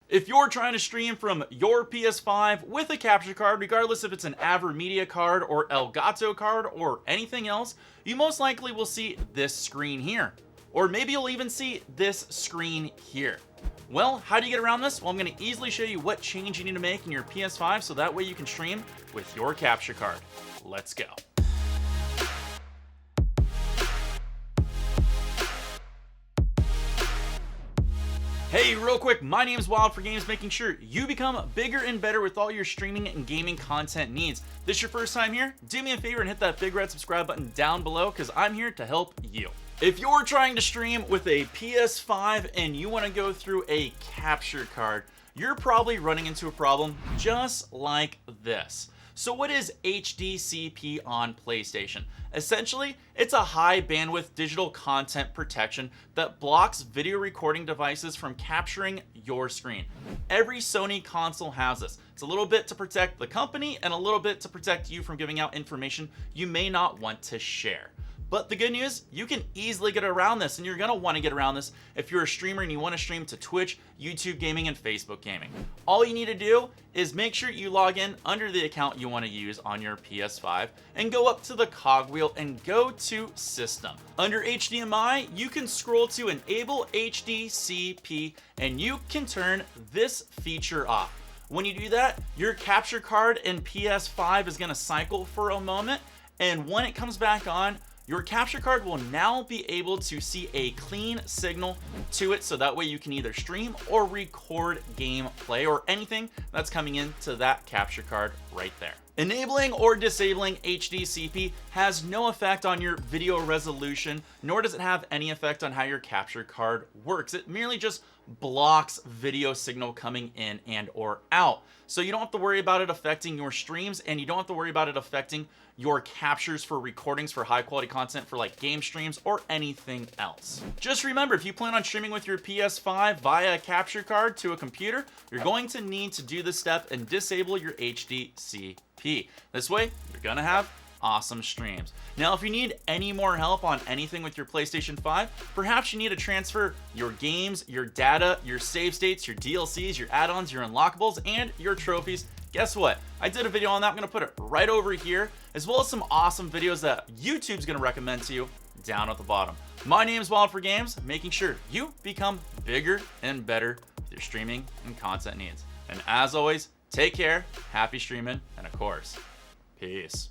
If you're trying to stream from your PS5 with a capture card, regardless if it's an AverMedia card or Elgato card or anything else, you most likely will see this screen here. Or maybe you'll even see this screen here. Well, how do you get around this? Well, I'm going to easily show you what change you need to make in your PS5 so that way you can stream with your capture card. Let's go. Hey, real quick, my name is Wild4Games, making sure you become bigger and better with all your streaming and gaming content needs. This is your first time here? Do me a favor and hit that big red subscribe button down below because I'm here to help you. If you're trying to stream with a PS5 and you want to go through a capture card, you're probably running into a problem just like this. So what is HDCP on PlayStation? Essentially, it's a high bandwidth digital content protection that blocks video recording devices from capturing your screen. Every Sony console has this. It's a little bit to protect the company and a little bit to protect you from giving out information you may not want to share. But the good news, you can easily get around this, and you're going to want to get around this if you're a streamer and you want to stream to Twitch, YouTube gaming, and Facebook gaming. All you need to do is make sure you log in under the account you want to use on your PS5 and go up to the cogwheel and go to System. Under HDMI, you can scroll to Enable HDCP and you can turn this feature off. When you do that, your capture card in PS5 is going to cycle for a moment, and when it comes back on, your capture card will now be able to see a clean signal to it, so that way you can either stream or record gameplay or anything that's coming into that capture card right there. Enabling or disabling HDCP has no effect on your video resolution, nor does it have any effect on how your capture card works. It merely just blocks video signal coming in and or out. So you don't have to worry about it affecting your streams, and you don't have to worry about it affecting your captures for recordings for high quality content for like game streams or anything else. Just remember, if you plan on streaming with your PS5 via a capture card to a computer, you're going to need to do this step and disable your HDCP. This way, you're gonna have awesome streams. Now, if you need any more help on anything with your PlayStation 5, perhaps you need to transfer your games, your data, your save states, your DLCs, your add-ons, your unlockables, and your trophies. Guess what? I did a video on that. I'm gonna put it right over here, as well as some awesome videos that YouTube's gonna recommend to you down at the bottom. My name is Wild4Games, making sure you become bigger and better with your streaming and content needs. And as always, take care, happy streaming, and of course, peace.